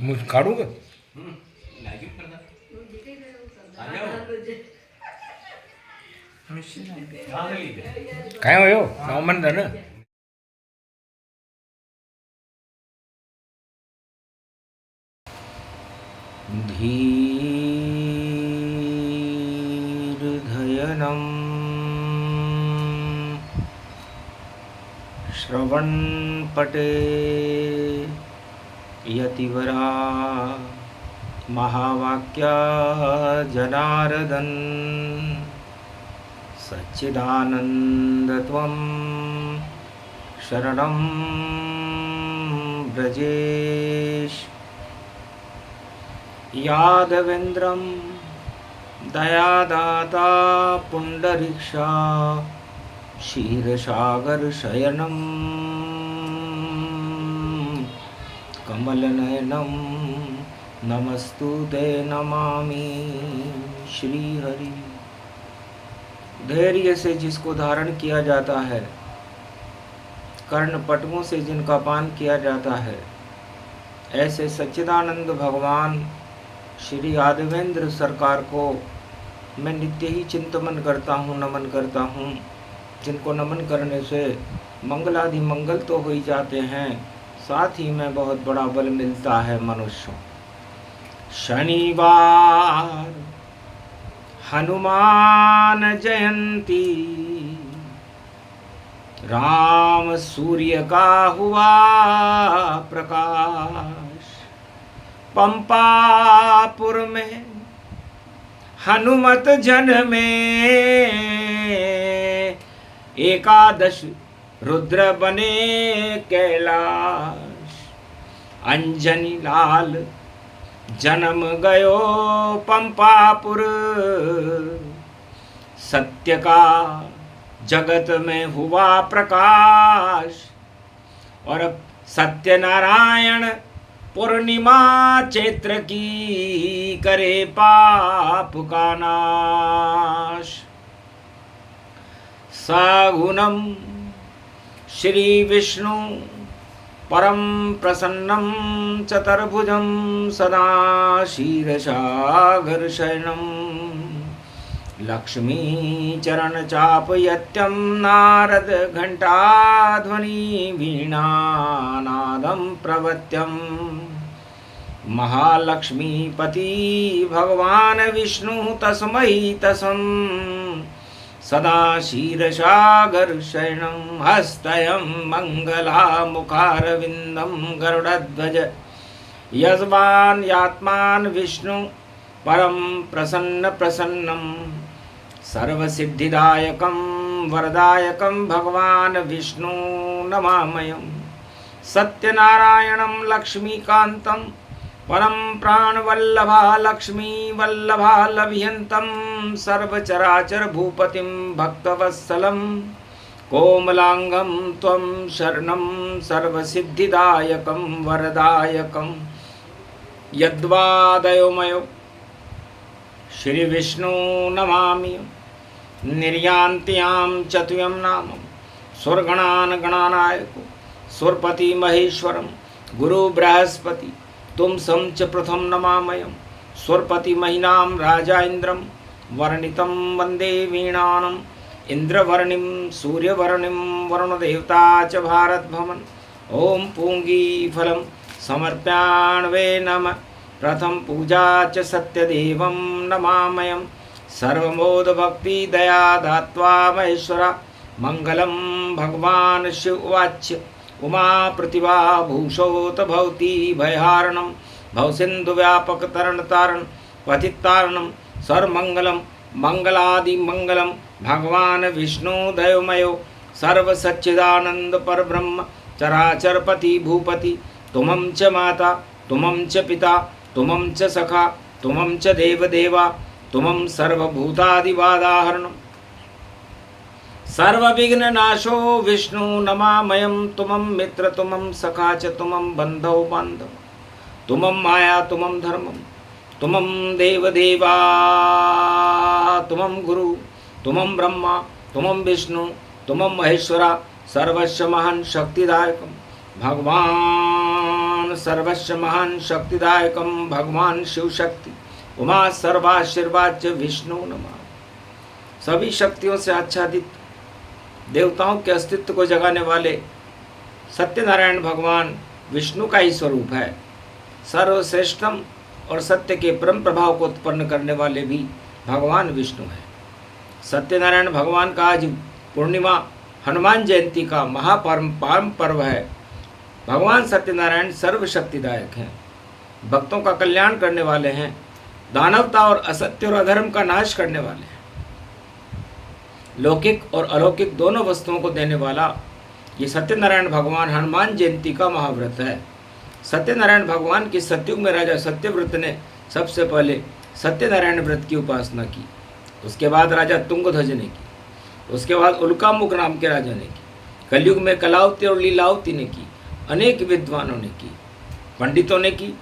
मुझ काढूंगा काय हो नाव म्हणता ना धीर्धयनं श्रवणपटे यतिवरा महावाक्या जनार्दन सच्चिदानन्दत्वं शरणं व्रजेश यादवेन्द्रं दयादाता पुण्डरीक्षा क्षीरसागरशयनं कमलनयनं नमस्तुते नमामि श्रीहरि। धैर्य से जिसको धारण किया जाता है, कर्णपटुओं से जिनका पान किया जाता है, ऐसे सच्चिदानंद भगवान श्री यादवेंद्र सरकार को मैं नित्य ही चिंतन करता हूँ, नमन करता हूँ, जिनको नमन करने से मंगलादि मंगल तो हो ही जाते हैं, साथ ही में बहुत बड़ा बल मिलता है मनुष्यों। शनिवार हनुमान जयंती, राम सूर्य का हुआ प्रकाश, पंपापुर में हनुमत जन में एकादश रुद्र बने कैलाश, अंजनी लाल जन्म गयो पंपापुर, सत्य का जगत में हुआ प्रकाश, और अब सत्यनारायण पूर्णिमा चैत्र की करे पाप का नाश। सगुणं श्री विष्णु परम प्रसन्नं चतुर्भुजं सदा क्षीरसागरशयनं, लक्ष्मी चरण चापयत्यं नारद घंटाध्वनि वीणानादं प्रवत्यं, महालक्ष्मीपति भगवान विष्णु तस्मै तसं सदा क्षीरसागरशयनं, हस्तयं मङ्गलामुखारविन्दं गरुडध्वज यजमान् यात्मान् विष्णु परम प्रसन्न प्रसन्नं, सर्वसिद्धिदायकं वरदायकं भगवान विष्णु नमामयं, सत्यनारायणं लक्ष्मीकान्तं परम प्राणवल्लभा लक्ष्मी वल्लभा लभ्यन्तं, सर्वचराचर भूपतिं भक्तवत्सलं कोमलांगं त्वं शरणं सर्वसिद्धिदायकं वरदायकं, यद्वादयोमयो श्री विष्णु नमामि, निर्यान्त्यां चतुयं नाम सुरगणान् गणानायको सुरपति महेश्वरं गुरु बृहस्पति तुम संच प्रथम नमामयं, सुरपति महीनां राजा इंद्रं वर्णितं वंदे वीणानम्, इंद्रवर्णिं सूर्यवर्णिं वरुणदेवता च भारत भवन। ओम पूंगी फलं समर्प्याण्वे नमः, प्रथम पूजा च सत्यदेवं नमामयं, सर्वमोद भक्ति दया दात्वा महेश्वरा, मंगलम भगवान शिव उवाच, उमा प्रतिभा भूषोत भवती भयहारणं, भवसिंधु व्यापक तरण तारण पतितारणं, सर्वमंगलम मंगलादि मंगलम भगवान विष्णु दयोमयो, सर्व सच्चिदानंद परब्रह्म चराचरपति भूपति, तुमं च माता तुमं च पिता तुमं च सखा तुमं च देवदेवा, तुमं सर्वभूतादिवादाहरणं, सर्वविघ्ननाशो विष्णु नमामयं, तुमं मित्र तुमं सखा च तुमं बन्धो बान्धव, तुमं माया तुमं धर्मं, तुमं देवदेवा, तुमं गुरु तुमं ब्रह्मा तुमं विष्णु तुमं महेश्वरा सर्वस्व महान शक्तिदायकम भगवान, सर्वस्व महान शक्तिदायकम भगवान शिव शक्ति उमा सर्वाशीर्वाद विष्णु नमः। सभी शक्तियों से आच्छादित देवताओं के अस्तित्व को जगाने वाले सत्यनारायण भगवान विष्णु का ही स्वरूप है। सर्वश्रेष्ठम और सत्य के परम प्रभाव को उत्पन्न करने वाले भी भगवान विष्णु हैं। सत्यनारायण भगवान का आज पूर्णिमा हनुमान जयंती का महापरम पर्व है। भगवान सत्यनारायण सर्वशक्तिदायक हैं, भक्तों का कल्याण करने वाले हैं, दानवता और असत्य और अधर्म का नाश करने वाले हैं। लौकिक और अलौकिक दोनों वस्तुओं को देने वाला ये सत्यनारायण भगवान हनुमान जयंती का महाव्रत है। सत्यनारायण भगवान की सतयुग में राजा सत्यव्रत ने सबसे पहले सत्यनारायण व्रत की उपासना की। उसके बाद राजा तुंगध्वज ने की। उसके बाद उल्कामुख नाम के राजा ने की। कलयुग में कलावती और लीलावती ने की। अनेक विद्वानों ने की, पंडितों ने की।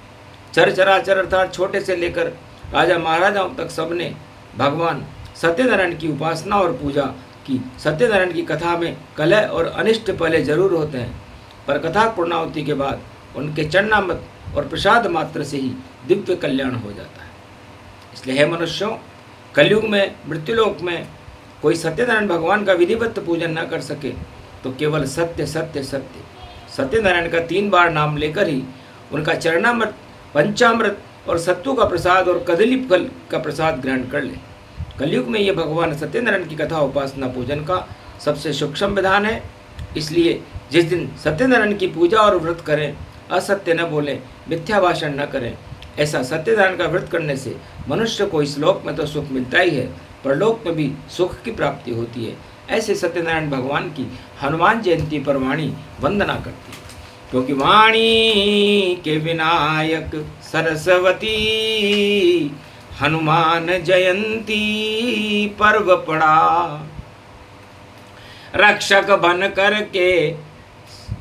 चरचराचर अर्थात छोटे से लेकर राजा महाराजाओं तक सबने भगवान सत्यनारायण की उपासना और पूजा की। सत्यनारायण की कथा में कलह और अनिष्ट पहले जरूर होते हैं, पर कथा पूर्णाहुति के बाद उनके चरणामृत और प्रसाद मात्र से ही दिव्य कल्याण हो जाता है। इसलिए हे मनुष्यों, कलयुग में मृत्युलोक में कोई सत्यनारायण भगवान का विधिवत पूजन न कर सके तो केवल सत्य सत्य सत्य सत्यनारायण का 3 बार नाम लेकर ही उनका चरणामृत, पंचामृत और सत्तू का प्रसाद और कदली फल का प्रसाद ग्रहण कर ले। कलयुग में ये भगवान सत्यनारायण की कथा उपासना पूजन का सबसे सूक्ष्म विधान है। इसलिए जिस दिन सत्यनारायण की पूजा और व्रत करें, असत्य न बोलें, मिथ्या भाषण न करें। ऐसा सत्यनारायण का व्रत करने से मनुष्य को इस लोक में तो सुख मिलता ही है, परलोक में भी सुख की प्राप्ति होती है। ऐसे सत्यनारायण भगवान की हनुमान जयंती पर वाणी वंदना करती है, क्योंकि वाणी के विनायक सरस्वती हनुमान जयंती पर्व पड़ा। रक्षक बन करके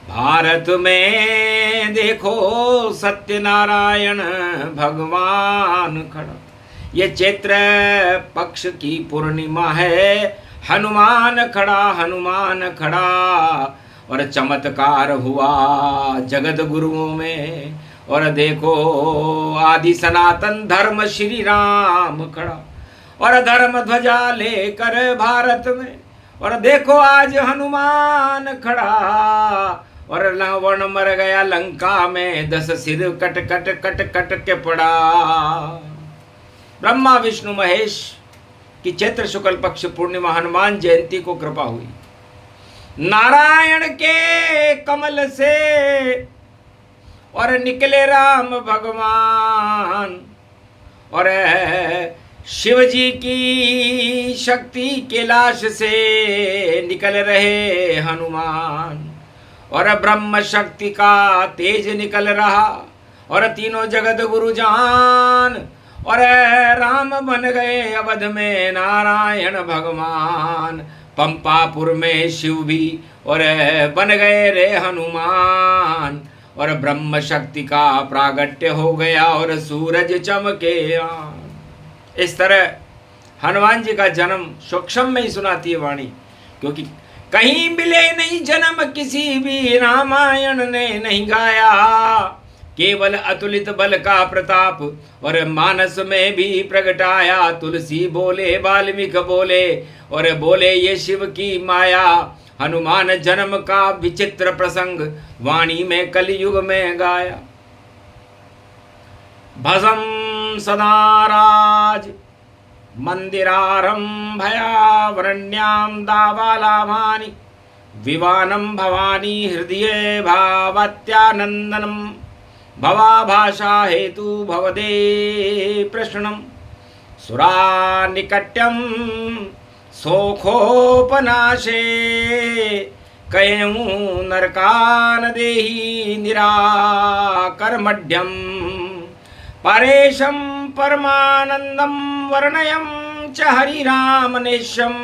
भारत में देखो सत्यनारायण भगवान खड़ा। ये चैत्र पक्ष की पूर्णिमा है, हनुमान खड़ा और चमत्कार हुआ जगत गुरुओं में। और देखो आदि सनातन धर्म श्री राम खड़ा और धर्म ध्वजा लेकर भारत में। और देखो आज हनुमान खड़ा और रावण मर गया लंका में, 10 सिर कट कट कट कट के पड़ा। ब्रह्मा विष्णु महेश की चैत्र शुक्ल पक्ष पूर्णिमा हनुमान जयंती को कृपा हुई। नारायण के कमल से और निकले राम भगवान और शिव जी की शक्ति कैलाश से निकल रहे हनुमान और ब्रह्म शक्ति का तेज निकल रहा और तीनों जगत गुरु जान और राम बन गए अवध में नारायण भगवान। पंपापुर में शिव भी और बन गए रे हनुमान और ब्रह्म शक्ति का प्रागट्य हो गया और सूरज चमके। इस तरह हनुमान जी का जन्म सूक्ष्म में ही सुनाती है वाणी, क्योंकि कहीं मिले नहीं जन्म किसी भी रामायण ने नहीं गाया। केवल अतुलित बल का प्रताप और मानस में भी प्रगटाया। तुलसी बोले वाल्मीकि बोले और बोले ये शिव की माया। हनुमान जन्म का विचित्र प्रसंग वाणी में कलयुग में गाया। भजम सदाराज मंदिरारंभया वरण्याम दावालाभानि विवानम भवानी हृदये भावत्यानंदनम भवाभाषा हेतु भवदे प्रश्नम सुरानिकट्यम सोखोपनाशे कयऊ नरकान देहि निराकर्मढ्यम परेशम परमानंदम वर्णयम च हरिरामनेशम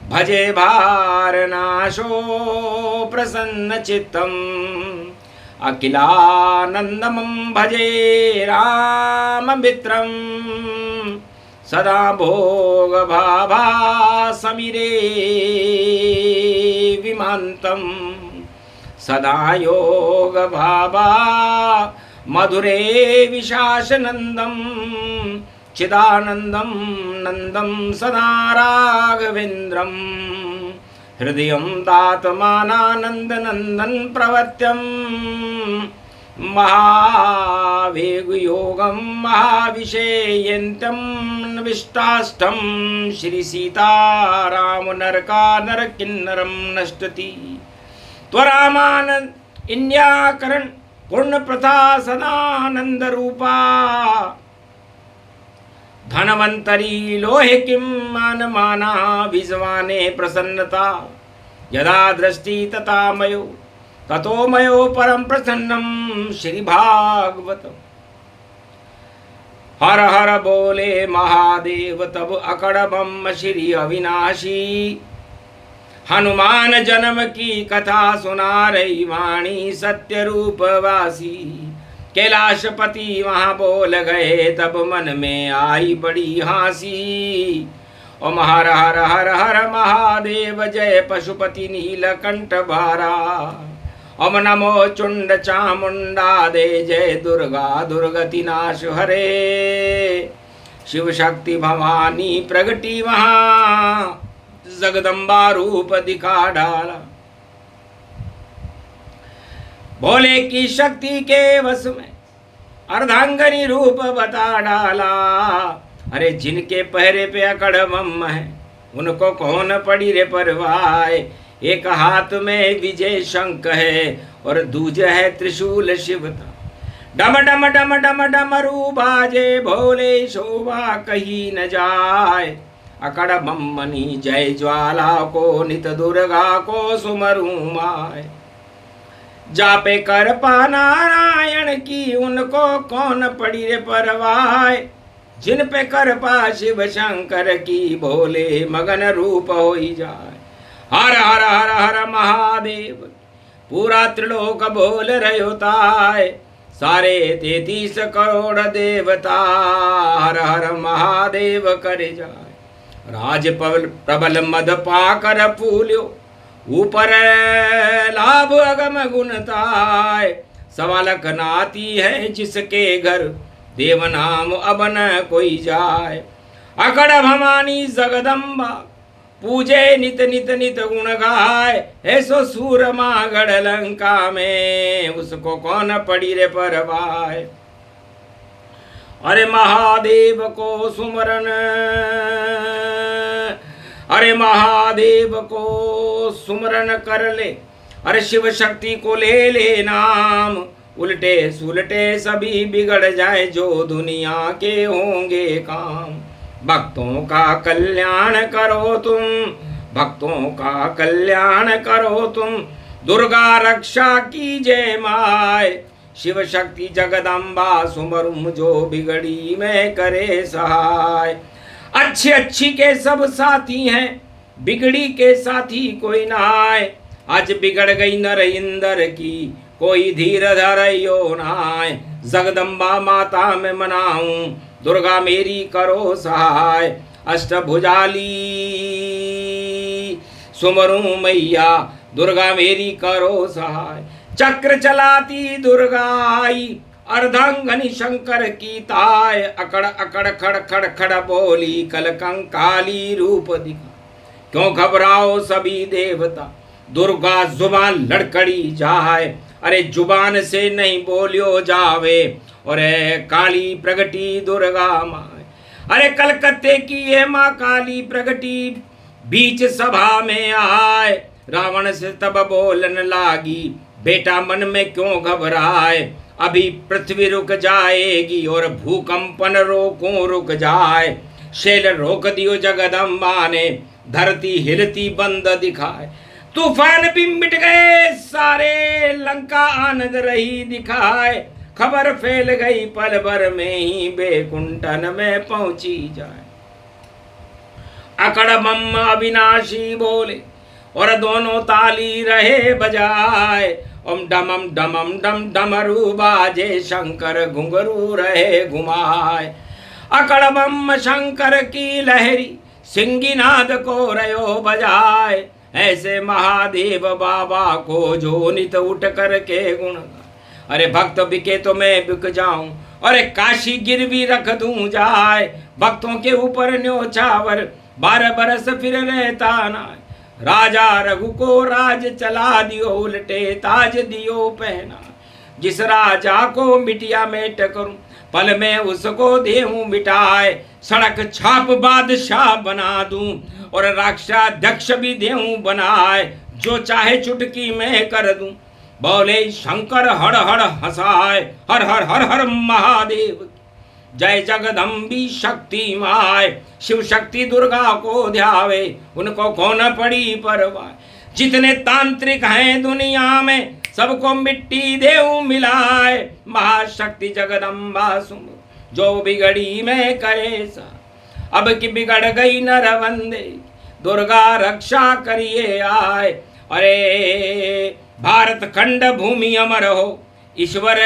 भजे भारनाशो प्रसन्न चित्तम अखिलानंदमं भजे राम मित्रम सदा भोग भाभा समीरे विमांतम सदा योग भाभा मधुरे विशासनंदम चिदानंदम नंदम सदा राघवेंद्रम हृदयं दातमानानंद नंदन प्रवत्यम महावेगयोगं महाविषेयन्तं विष्टाष्टं श्री सीताराम नरका नरकिन्नरं नष्टति त्वरामानंद इन्याकरण पूर्ण प्रथा सदानंद रूपा धनवंतरी लोहे किं मानमाना विजवाने प्रसन्नता यदा दृष्टि तथा मयो ततो मयो परम प्रसन्नम श्री भागवतम। हर हर बोले महादेव तब अकड़बम श्री अविनाशी हनुमान जन्म की कथा सुना रही वाणी सत्य रूपवासी कैलाशपति वहाँ बोल गए तब मन में आई बड़ी हंसी ओम हर हर हर हर महादेव जय पशुपति नीलकंठ बारा ओम नमो चुंड चामुंडा दे जय दुर्गा दुर्गति नाश हरे शिव शक्ति भवानी प्रगटी वहाँ जगदम्बा रूप दिखा डाला भोले की शक्ति के वश में अर्धांगनी रूप बता डाला। अरे जिनके पहरे पे अकड़बम है उनको कौन पड़ी रे परवाह। एक हाथ में विजय शंख है और दूजा है त्रिशूल शिवता डम डम डम डम डमरू बाजे भोले शोभा कहीं न जाए अकड़बम मनी जय ज्वाला को नित दुर्गा को सुमरू माय जापे कर पा नारायण की उनको कौन पड़ी रे परवाह। जिन पे कर पा शिव शंकर की भोले मगन रूप हो जाए। हर हर हर हर महादेव पूरा त्रिलोक बोल रहे होता है सारे 33 करोड़ देवता हर हर महादेव करे जाए। राज प्रबल मद पाकर फूल्यो ऊपर लाभ अगम गुणताय सवालक नाती है जिसके घर देव नाम अब न कोई जाए। अकड़ भवानी जगदम्बा पूजे नित नित नित गुण गाय ऐसो सूरमा गढ़ लंका में उसको कौन पड़ी रे परवाह। अरे महादेव को सुमरन अरे महादेव को सुमरन कर ले अरे शिव शक्ति को ले ले नाम उल्टे सुलटे सभी बिगड़ जाए जो दुनिया के होंगे काम। भक्तों का कल्याण करो तुम भक्तों का कल्याण करो तुम दुर्गा रक्षा की जय माय। शिव शक्ति जगदम्बा सुमरुम जो बिगड़ी में करे सहाय। अच्छी अच्छी के सब साथी हैं बिगड़ी के साथी कोई ना आए। आज बिगड़ गई नर इंदर की कोई धीर धरयो नाय। जगदम्बा माता में मनाऊं दुर्गा मेरी करो सहाय। अष्टभुजाली सुमरूं मैया दुर्गा मेरी करो सहाय। चक्र चलाती दुर्गा आई अर्धांगनी शंकर की ताय। अकड़ अकड़ खड़ खड़ खड़ बोली कल कंकाली रूप दिखा। क्यों घबराओ सभी देवता दुर्गा जुबान लड़खड़ी जाए। अरे जुबान से नहीं बोलियो जावे और काली प्रगटी दुर्गा माए। अरे कलकत्ते की ये माँ काली प्रगटी बीच सभा में आए। रावण से तब बोलन लागी बेटा मन में क्यों घबराए। अभी पृथ्वी रुक जाएगी और भूकंपन रोकों रुक जाए। शैल रोक दियो जगदम्बा ने धरती हिलती बंद दिखाए। तूफान भी मिट गए सारे लंका आनंद रही दिखाए। खबर फैल गई पल भर में ही बैकुंठन में पहुंची जाए। अकड़बम अविनाशी बोले और दोनों ताली रहे बजाए। ओम डमम डमम डम डमरू बाजे शंकर घुंघरू रहे घुमाए। अकड़ बम शंकर की लहरी सिंगीनाद को रयो बजाए, ऐसे महादेव बाबा को जो नित उठ कर के गुण गाए। अरे भक्त बिके तो मैं बिक जाऊं, अरे काशी गिरवी रख दूं जाए, भक्तों के ऊपर न्योछावर 12 बरस फिर रहता ना। राजा रघु को राज चला दियो, उल्टे ताज दियो पहना। जिस राजा को मिटिया मेट करूं, पल में उसको देहूं मिटाए। सड़क छाप बादशाह बना दूं, और राक्षाध्यक्ष भी देहूं बनाए। जो चाहे चुटकी में कर दूं, बोले शंकर हर हर हंसाए। हर हर हर हर महादेव जय जगदम्बी शक्ति माय। शिव शक्ति दुर्गा को ध्यावे, उनको कौन पड़ी परवाह। जितने तांत्रिक हैं दुनिया में, सबको मिट्टी देव मिलाए। महाशक्ति जगदम्बा सुम जो बिगड़ी में करे सा। अब की बिगड़ गई नर वंदे, दुर्गा रक्षा करिए आए। अरे भारत खंड भूमि अमर हो, ईश्वर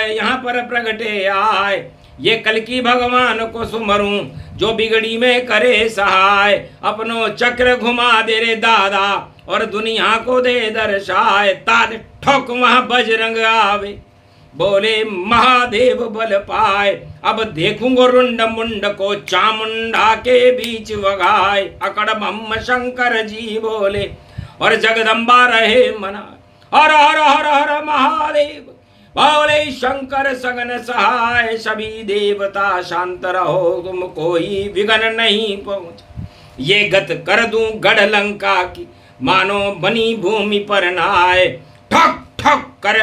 यहाँ पर प्रगटे आए। ये कल की भगवान को सुमरूं, जो बिगड़ी में करे सहाय। अपनो चक्र घुमा दे रे दादा, और दुनिया को दे दर्शाए। ताद ठोक वहां बजरंग आवे, बोले महादेव बल पाए। अब देखूंगो रुंड मुंड को, चामुंडा के बीच वगाए। अकड़ बम शंकर जी बोले, और जगदम्बा रहे मना। हर हर हर हर महादेव बोले शंकर सगन सहाय। सभी देवता शांत रहो, तुम कोई विघ्न नहीं पहुंच। ये गत कर दूं गढ़ लंका की, मानो बनी भूमि पर नाय। ठक ठक कर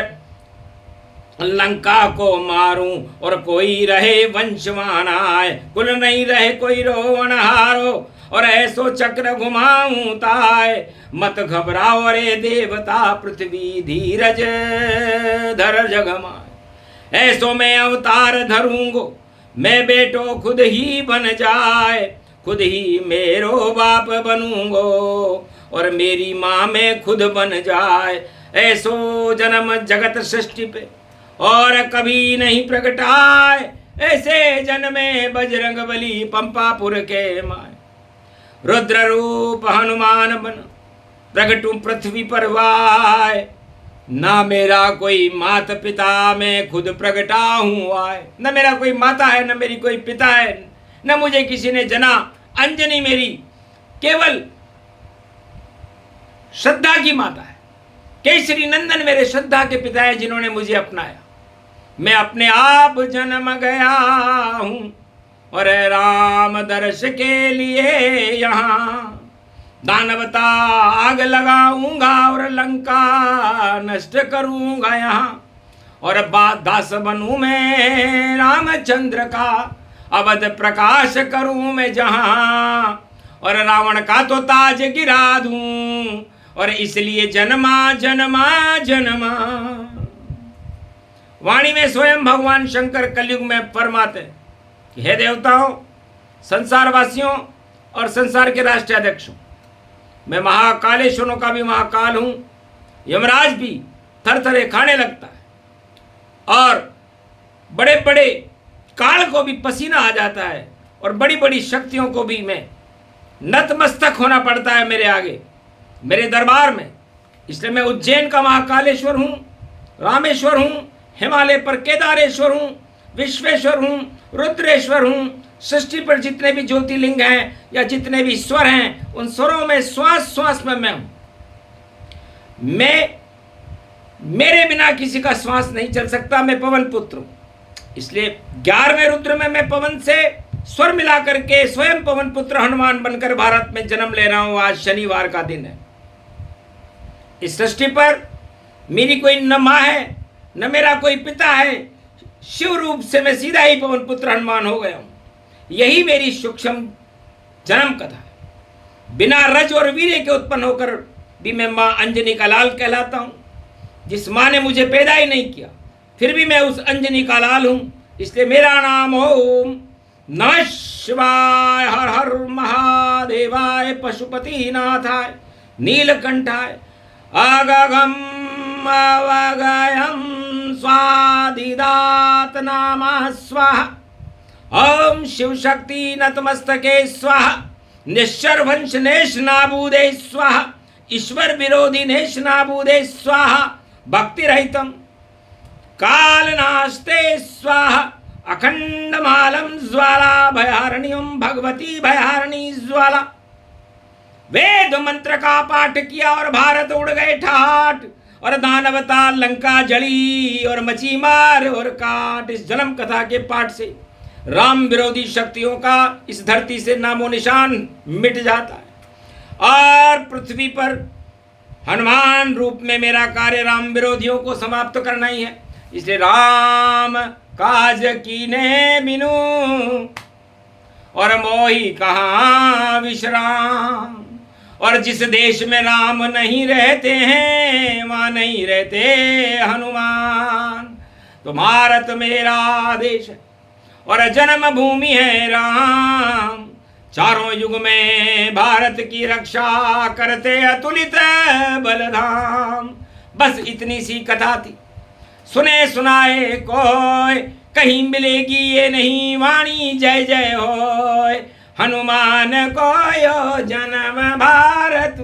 लंका को मारूं, और कोई रहे वंशवान आए। कुल नहीं रहे कोई रोवण हारो, और ऐसो चक्र घुमाऊं ताय। मत घबराओ रे देवता, पृथ्वी धीरज धर जगमाए। ऐसो मैं अवतार धरूंगो, मैं बेटो खुद ही बन जाए। खुद ही मेरो बाप बनूंगो, और मेरी माँ में खुद बन जाए। ऐसो जन्म जगत सृष्टि पे और कभी नहीं प्रगटाए। ऐसे जन्मे बजरंग बली पंपापुर के माए। रुद्र रूप हनुमान बन प्रगटू पृथ्वी पर वाय। ना मेरा कोई माता पिता, मैं खुद प्रगटा हूँ आए। न मेरा कोई माता है, न मेरी कोई पिता है, न मुझे किसी ने जना। अंजनी मेरी केवल श्रद्धा की माता है। केसरी नंदन मेरे श्रद्धा के पिता है, जिन्होंने मुझे अपनाया। मैं अपने आप जन्म गया हूँ, और राम दर्श के लिए यहाँ। दानवता आग लगाऊंगा, और लंका नष्ट करूंगा यहाँ। और दास बनूं मैं रामचंद्र का, अवध प्रकाश करूं मैं जहां। और रावण का तो ताज गिरा दूं, और इसलिए जन्मा जन्मा जन्मा। वाणी में स्वयं भगवान शंकर कलयुग में फरमाते कि हे देवताओं, संसारवासियों और संसार के राष्ट्राध्यक्षों, मैं महाकालेश्वरों का भी महाकाल हूं। यमराज भी थरथरे खाने लगता है, और बड़े बड़े काल को भी पसीना आ जाता है, और बड़ी बड़ी शक्तियों को भी मैं नतमस्तक होना पड़ता है मेरे आगे, मेरे दरबार में। इसलिए मैं उज्जैन का महाकालेश्वर हूँ, रामेश्वर हूँ, हिमालय पर केदारेश्वर हूँ, विश्वेश्वर हूँ, रुद्रेश्वर हूँ। सृष्टि पर जितने भी ज्योतिर्लिंग हैं या जितने भी स्वर हैं, उन स्वरों में श्वास श्वास में मैं हूँ। मेरे बिना किसी का श्वास नहीं चल सकता। मैं पवन पुत्र हूँ। इसलिए 11वें रुद्र में मैं पवन से स्वर मिला करके स्वयं पवन पुत्र हनुमान बनकर भारत में जन्म ले रहा हूँ। आज शनिवार का दिन है। इस सृष्टि पर मेरी कोई न माँ है, न मेरा कोई पिता है। शिव रूप से मैं सीधा ही पवन पुत्र हनुमान हो गया हूँ। यही मेरी सूक्ष्म जन्म कथा है। बिना रज और वीर्य के उत्पन्न होकर भी मैं माँ अंजनी का लाल कहलाता हूँ। जिस माँ ने मुझे पैदा ही नहीं किया, फिर भी मैं उस अंजनी का लाल हूँ। इसलिए मेरा नाम ओम नमः शिवाय, हर हर महादेवाय, पशुपति नाथाय, नीलकंठाय, अगगम अवगयम स्वादिदात नामः स्वाहा, ओम शिव शक्ति नतमस्तके स्वाहा, निश्चर वंश नेश नाबूदे स्वाहा, ईश्वर विरोधी नेश नाबूदे स्वाहा, भक्ति रहितम काल नास्ते स्वाहा, अखंड मालम ज्वाला भयारणियम भगवती भयारणी ज्वाला। वेद मंत्र का पाठ किया और भारत उड़ गए ठाट, और दानवता लंका जली और मची मार और काट। इस जन्म कथा के पाठ से राम विरोधी शक्तियों का इस धरती से नामो निशान मिट जाता है, और पृथ्वी पर हनुमान रूप में मेरा कार्य राम विरोधियों को समाप्त करना ही है। इसलिए राम काज कीने बिनु और मोही कहाँ विश्राम। और जिस देश में राम नहीं रहते हैं वहाँ नहीं रहते हनुमान। तो भारत मेरा देश है और जन्म भूमि है राम, चारों युग में भारत की रक्षा करते अतुलित बलधाम। बस इतनी सी कथा थी, सुने सुनाए कोय, कहीं मिलेगी ये नहीं वाणी जय जय होय। हनुमान को यो जन्म भारत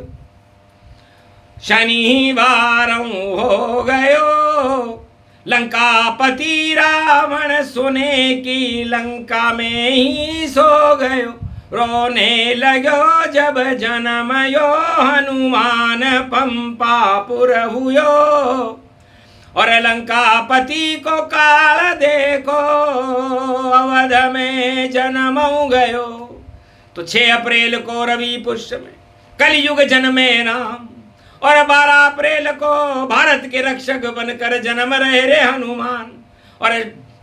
शनिवार हो गयो, लंकापति रावण सुने की लंका में ही सो गयो। रोने लगो जब जन्म यो हनुमान पंपापुर हुयो, और लंकापति को काल देखो अवध में जन्म गयो। तो 6 अप्रैल को रवि पुष्य में कलयुग जन्मे राम, और 12 अप्रैल को भारत के रक्षक बनकर जन्म रहे रे हनुमान। और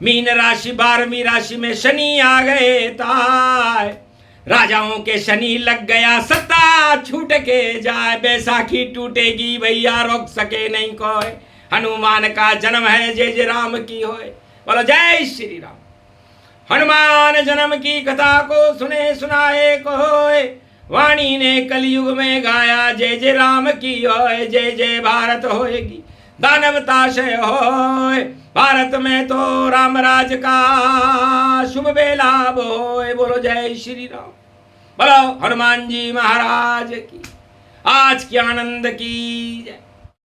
मीन राशि 12वीं राशि में शनि आ गए ताय, राजाओं के शनि लग गया सत्ता छूट के जाए। बैसाखी टूटेगी भैया रोक सके नहीं कोई, हनुमान का जन्म है जय जय राम की होए। बोलो जय श्री राम। हनुमान जन्म की कथा को सुने सुनाए को होए, वाणी ने कलयुग में गाया जय जय राम की होए। जय जय भारत होएगी दानवता क्षय होए, भारत में तो राम राज का शुभ बेला होए। बोलो जय श्री राम। बोलो हनुमान जी महाराज की, आज की आनंद की जय।